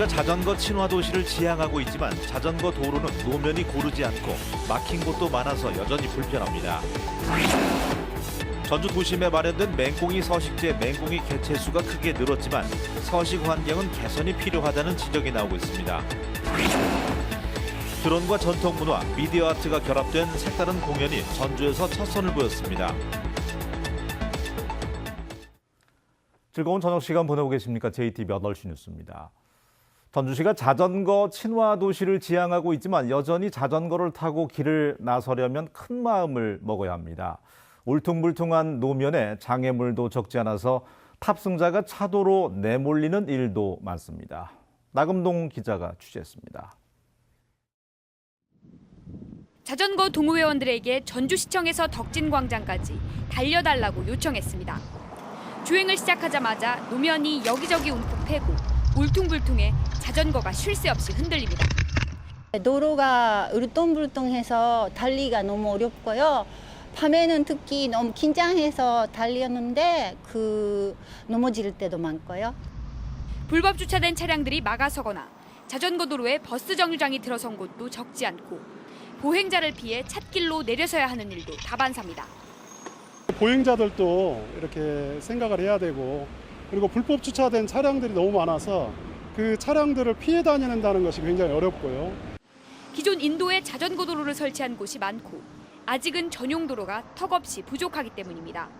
전주시가 자전거 친화 도시를 지향하고 있지만 자전거 도로는 노면이 고르지 않고 막힌 곳도 많아서 여전히 불편합니다. 전주 도심에 마련된 맹꽁이 서식지의 맹꽁이 개체수가 크게 늘었지만 서식 환경은 개선이 필요하다는 지적이 나오고 있습니다. 드론과 전통 문화, 미디어 아트가 결합된 색다른 공연이 전주에서 첫 선을 보였습니다. 즐거운 저녁 시간 보내고 계십니까? JTV 8시 뉴스입니다. 전주시가 자전거 친화 도시를 지향하고 있지만 여전히 자전거를 타고 길을 나서려면 큰 마음을 먹어야 합니다. 울퉁불퉁한 노면에 장애물도 적지 않아서 탑승자가 차도로 내몰리는 일도 많습니다. 나금동 기자가 취재했습니다. 자전거 동호회원들에게 전주시청에서 덕진광장까지 달려달라고 요청했습니다. 주행을 시작하자마자 노면이 여기저기 움푹 패고 울퉁불퉁해 자전거가 쉴 새 없이 흔들립니다. 도로가 울퉁불퉁해서 달리기가 너무 어렵고요. 밤에는 특히 너무 긴장해서 달렸는데 넘어질 때도 많고요. 불법 주차된 차량들이 막아서거나 자전거 도로에 버스 정류장이 들어선 곳도 적지 않고 보행자를 피해 찻길로 내려서야 하는 일도 다반사입니다. 보행자들도 이렇게 생각을 해야 되고 그리고 불법 주차된 차량들이 너무 많아서 그 차량들을 피해 다니는다는 것이 굉장히 어렵고요. 기존 인도에 자전거 도로를 설치한 곳이 많고 아직은 전용 도로가 턱없이 부족하기 때문입니다.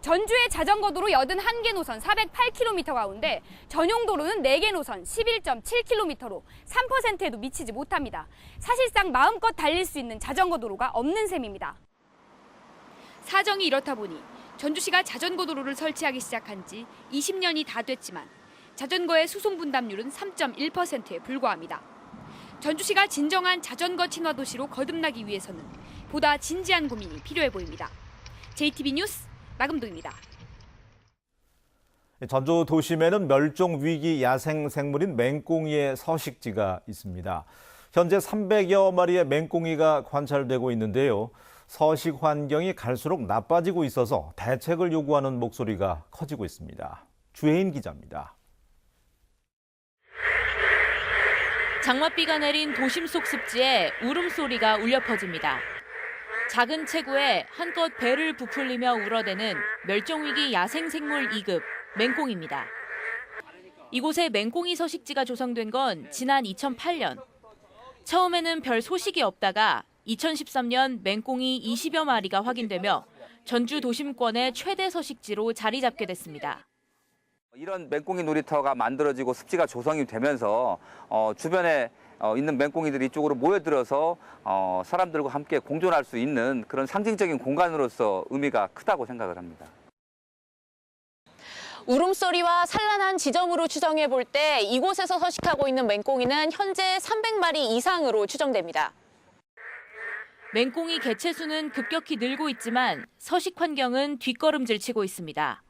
전주의 자전거 도로 81개 노선 408km 가운데 전용 도로는 4개 노선 11.7km로 3%에도 미치지 못합니다. 사실상 마음껏 달릴 수 있는 자전거 도로가 없는 셈입니다. 사정이 이렇다 보니 전주시가 자전거 도로를 설치하기 시작한 지 20년이 다 됐지만 자전거의 수송 분담률은 3.1%에 불과합니다. 전주시가 진정한 자전거 친화 도시로 거듭나기 위해서는 보다 진지한 고민이 필요해 보입니다. JTB 뉴스 나금동입니다. 전주 도심에는 멸종 위기 야생 생물인 맹꽁이의 서식지가 있습니다. 현재 300여 마리의 맹꽁이가 관찰되고 있는데요. 서식 환경이 갈수록 나빠지고 있어서 대책을 요구하는 목소리가 커지고 있습니다. 주혜인 기자입니다. 장맛비가 내린 도심 속 습지에 울음소리가 울려 퍼집니다. 작은 체구에 한껏 배를 부풀리며 울어대는 멸종위기 야생생물 2급 맹꽁입니다. 이곳에 맹꽁이 서식지가 조성된 건 지난 2008년. 처음에는 별 소식이 없다가 2013년 맹꽁이 20여 마리가 확인되며 전주 도심권의 최대 서식지로 자리 잡게 됐습니다. 이런 맹꽁이 놀이터가 만들어지고 습지가 조성이 되면서 주변에 있는 맹꽁이들이 이쪽으로 모여들어서 사람들과 함께 공존할 수 있는 그런 상징적인 공간으로서 의미가 크다고 생각을 합니다. 울음소리와 산란한 지점으로 추정해 볼 때 이곳에서 서식하고 있는 맹꽁이는 현재 300마리 이상으로 추정됩니다. 맹꽁이 개체수는 급격히 늘고 있지만 서식 환경은 뒷걸음질 치고 있습니다.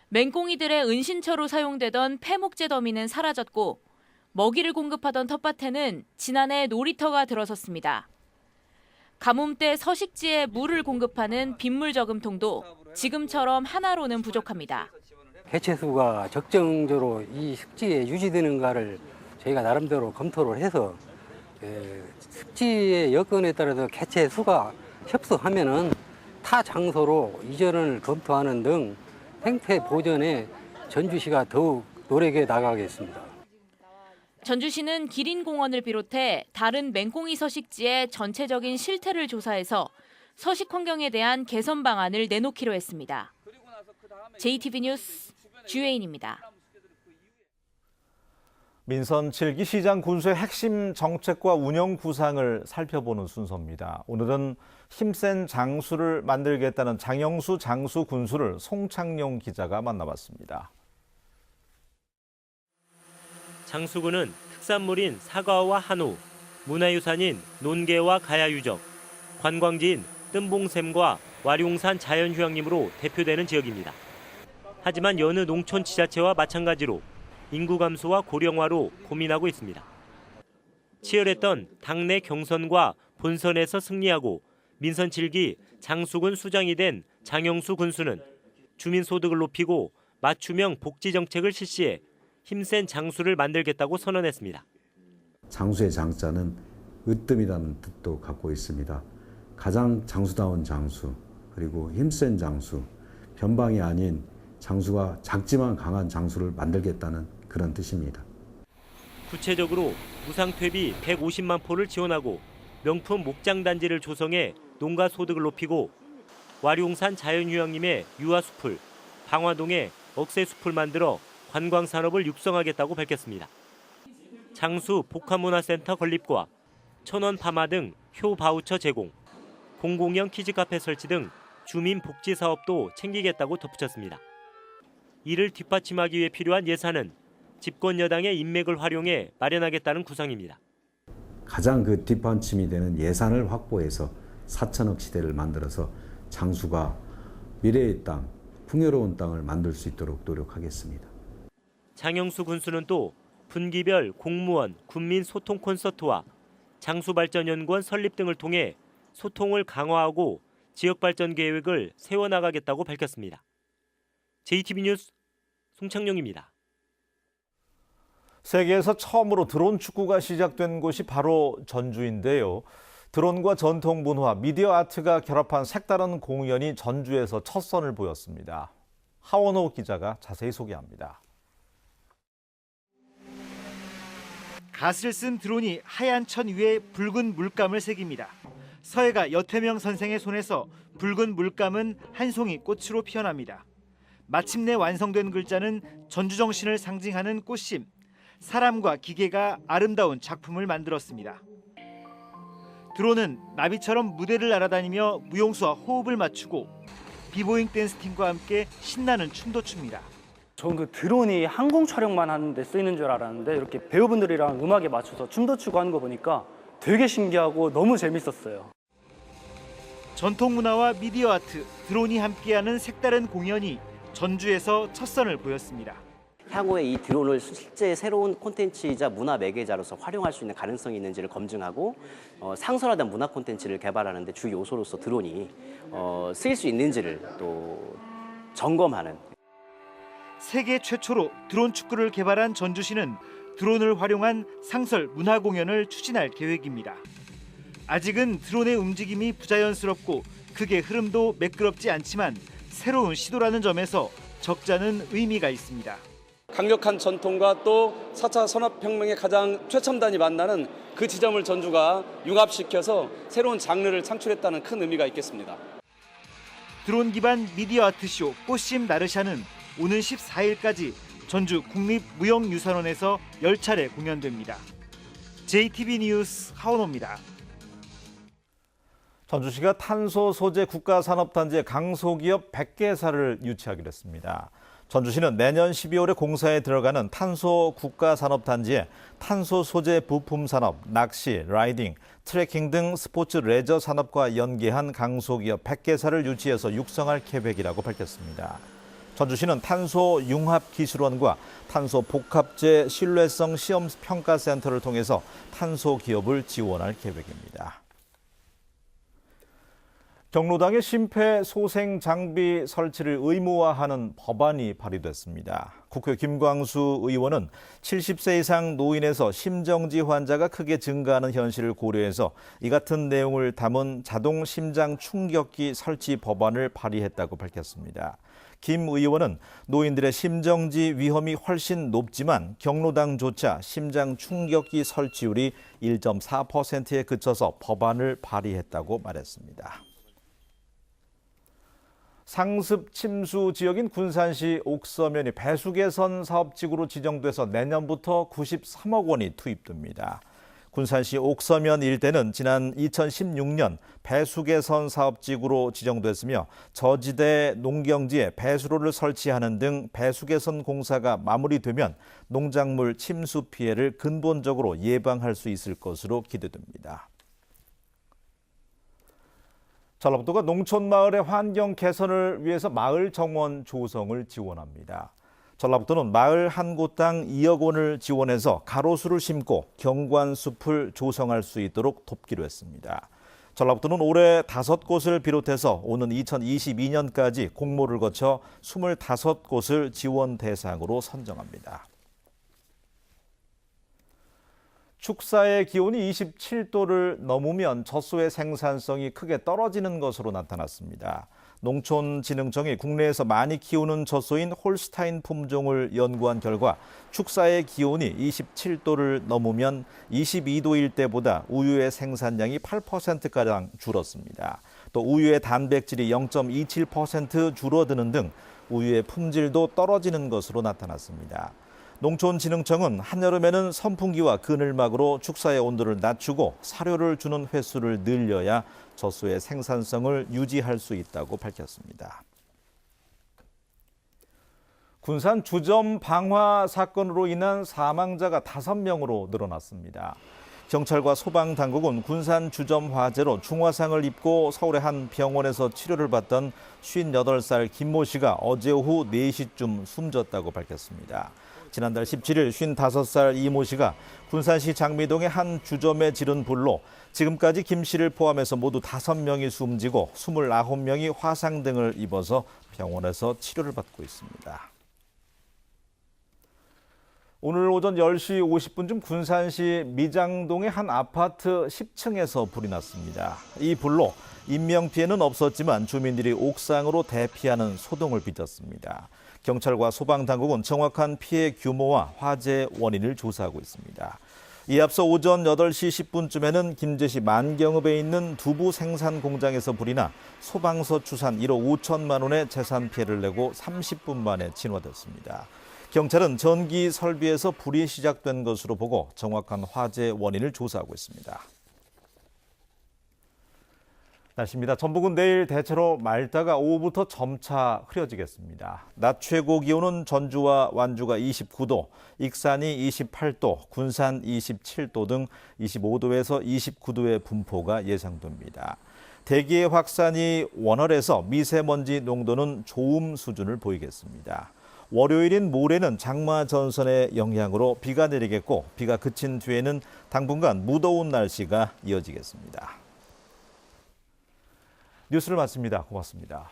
맹꽁이들의 은신처로 사용되던 폐목재 더미는 사라졌고 먹이를 공급하던 텃밭에는 지난해 놀이터가 들어섰습니다. 가뭄때 서식지에 물을 공급하는 빗물 저금통도 지금처럼 하나로는 부족합니다. 개체수가 적정적으로 이 습지에 유지되는가를 저희가 나름대로 검토를 해서 습지의 여건에 따라서 개체수가 협소하면은 타 장소로 이전을 검토하는 등 생태 보전에 전주시가 더욱 노력해 나가겠습니다. 전주시는 기린공원을 비롯해 다른 맹꽁이 서식지의 전체적인 실태를 조사해서 서식 환경에 대한 개선 방안을 내놓기로 했습니다. JTV 뉴스 주혜인입니다. 민선 7기 시장 군수의 핵심 정책과 운영 구상을 살펴보는 순서입니다. 오늘은 힘센 장수를 만들겠다는 장영수 장수 군수를 송창용 기자가 만나봤습니다. 장수군은 특산물인 사과와 한우, 문화유산인 논개와 가야유적, 관광지인 뜸봉샘과 와룡산 자연휴양림으로 대표되는 지역입니다. 하지만 여느 농촌 지자체와 마찬가지로 인구 감소와 고령화로 고민하고 있습니다. 치열했던 당내 경선과 본선에서 승리하고 민선 7기 장수군 수장이 된 장영수 군수는 주민소득을 높이고 맞춤형 복지 정책을 실시해 힘센 장수를 만들겠다고 선언했습니다. 장수의 장자는 으뜸이라는 뜻도 갖고 있습니다. 가장 장수다운 장수, 그리고 힘센 장수, 변방이 아닌 장수가 작지만 강한 장수를 만들겠다는 그런 뜻입니다. 구체적으로 무상퇴비 150만 포를 지원하고 명품 목장단지를 조성해 농가 소득을 높이고 와룡산 자연휴양림의 유아숲을, 방화동에 억새숲을 만들어 관광산업을 육성하겠다고 밝혔습니다. 장수 복합문화센터 건립과 천원 파마 등 효 바우처 제공, 공공형 키즈카페 설치 등 주민 복지 사업도 챙기겠다고 덧붙였습니다. 이를 뒷받침하기 위해 필요한 예산은 집권 여당의 인맥을 활용해 마련하겠다는 구상입니다. 가장 그 뒷받침이 되는 예산을 확보해서 4천억 시대를 만들어서 장수가 미래의 땅, 풍요로운 땅을 만들 수 있도록 노력하겠습니다. 장영수 군수는 또 분기별 공무원, 군민 소통 콘서트와 장수발전연구원 설립 등을 통해 소통을 강화하고 지역발전 계획을 세워나가겠다고 밝혔습니다. JTB 뉴스 송창용입니다. 세계에서 처음으로 드론 축구가 시작된 곳이 바로 전주인데요. 드론과 전통 문화, 미디어 아트가 결합한 색다른 공연이 전주에서 첫 선을 보였습니다. 하원호 기자가 자세히 소개합니다. 갓을 쓴 드론이 하얀 천 위에 붉은 물감을 새깁니다. 서예가 여태명 선생의 손에서 붉은 물감은 한 송이 꽃으로 피어납니다. 마침내 완성된 글자는 전주정신을 상징하는 꽃심, 사람과 기계가 아름다운 작품을 만들었습니다. 드론은 나비처럼 무대를 날아다니며 무용수와 호흡을 맞추고 비보잉 댄스팀과 함께 신나는 춤도 춥니다. 저는 그 드론이 항공 촬영만 하는데 쓰이는 줄 알았는데 이렇게 배우분들이랑 음악에 맞춰서 춤도 추고 하는 거 보니까 되게 신기하고 너무 재밌었어요. 전통 문화와 미디어 아트, 드론이 함께하는 색다른 공연이 전주에서 첫 선을 보였습니다. 향후에 이 드론을 실제 새로운 콘텐츠이자 문화 매개자로서 활용할 수 있는 가능성이 있는지를 검증하고 상설화된 문화 콘텐츠를 개발하는 데 주 요소로서 드론이 쓰일 수 있는지를 또 점검하는. 세계 최초로 드론 축구를 개발한 전주시는 드론을 활용한 상설 문화 공연을 추진할 계획입니다. 아직은 드론의 움직임이 부자연스럽고 극의 흐름도 매끄럽지 않지만 새로운 시도라는 점에서 적자는 의미가 있습니다. 강력한 전통과 또 4차 산업혁명의 가장 최첨단이 만나는 그 지점을 전주가 융합시켜서 새로운 장르를 창출했다는 큰 의미가 있겠습니다. 드론 기반 미디어 아트쇼 꽃심 나르샤는 오는 14일까지 전주 국립무형유산원에서 10차례 공연됩니다. JTB 뉴스 하원호입니다. 전주시가 탄소 소재 국가산업단지에 강소기업 100개사를 유치하기로 했습니다. 전주시는 내년 12월에 공사에 들어가는 탄소 국가산업단지에 탄소 소재 부품 산업, 낚시, 라이딩, 트레킹 등 스포츠 레저 산업과 연계한 강소기업 100개사를 유치해서 육성할 계획이라고 밝혔습니다. 전주시는 탄소 융합기술원과 탄소 복합재 신뢰성 시험 평가센터를 통해서 탄소 기업을 지원할 계획입니다. 경로당의 심폐소생장비 설치를 의무화하는 법안이 발의됐습니다. 국회 김광수 의원은 70세 이상 노인에서 심정지 환자가 크게 증가하는 현실을 고려해서 이 같은 내용을 담은 자동 심장 충격기 설치 법안을 발의했다고 밝혔습니다. 김 의원은 노인들의 심정지 위험이 훨씬 높지만 경로당조차 심장 충격기 설치율이 1.4%에 그쳐서 법안을 발의했다고 말했습니다. 상습 침수 지역인 군산시 옥서면이 배수 개선 사업지구로 지정돼서 내년부터 93억 원이 투입됩니다. 군산시 옥서면 일대는 지난 2016년 배수 개선 사업지구로 지정됐으며 저지대 농경지에 배수로를 설치하는 등 배수 개선 공사가 마무리되면 농작물 침수 피해를 근본적으로 예방할 수 있을 것으로 기대됩니다. 전라북도가 농촌마을의 환경 개선을 위해서 마을 정원 조성을 지원합니다. 전라북도는 마을 한 곳당 2억 원을 지원해서 가로수를 심고 경관숲을 조성할 수 있도록 돕기로 했습니다. 전라북도는 올해 5곳을 비롯해서 오는 2022년까지 공모를 거쳐 25곳을 지원 대상으로 선정합니다. 축사의 기온이 27도를 넘으면 젖소의 생산성이 크게 떨어지는 것으로 나타났습니다. 농촌진흥청이 국내에서 많이 키우는 젖소인 홀스타인 품종을 연구한 결과 축사의 기온이 27도를 넘으면 22도일 때보다 우유의 생산량이 8%가량 줄었습니다. 또 우유의 단백질이 0.27% 줄어드는 등 우유의 품질도 떨어지는 것으로 나타났습니다. 농촌진흥청은 한여름에는 선풍기와 그늘막으로 축사의 온도를 낮추고 사료를 주는 횟수를 늘려야 젖소의 생산성을 유지할 수 있다고 밝혔습니다. 군산 주점 방화 사건으로 인한 사망자가 5명으로 늘어났습니다. 경찰과 소방당국은 군산 주점 화재로 중화상을 입고 서울의 한 병원에서 치료를 받던 58살 김모 씨가 어제 오후 4시쯤 숨졌다고 밝혔습니다. 지난달 17일 55살 이모 씨가 군산시 장미동의 한 주점에 지른 불로 지금까지 김 씨를 포함해서 모두 5명이 숨지고 29명이 화상 등을 입어서 병원에서 치료를 받고 있습니다. 오늘 오전 10시 50분쯤 군산시 미장동의 한 아파트 10층에서 불이 났습니다. 이 불로 인명피해는 없었지만 주민들이 옥상으로 대피하는 소동을 빚었습니다. 경찰과 소방당국은 정확한 피해 규모와 화재 원인을 조사하고 있습니다. 이에 앞서 오전 8시 10분쯤에는 김제시 만경읍에 있는 두부 생산 공장에서 불이 나 소방서 추산 1억 5천만 원의 재산 피해를 내고 30분 만에 진화됐습니다. 경찰은 전기 설비에서 불이 시작된 것으로 보고 정확한 화재 원인을 조사하고 있습니다. 날씨입니다. 전북은 내일 대체로 맑다가 오후부터 점차 흐려지겠습니다. 낮 최고 기온은 전주와 완주가 29도, 익산이 28도, 군산 27도 등 25도에서 29도의 분포가 예상됩니다. 대기의 확산이 원활해서 미세먼지 농도는 좋음 수준을 보이겠습니다. 월요일인 모레는 장마 전선의 영향으로 비가 내리겠고 비가 그친 뒤에는 당분간 무더운 날씨가 이어지겠습니다. 뉴스를 마칩니다. 고맙습니다.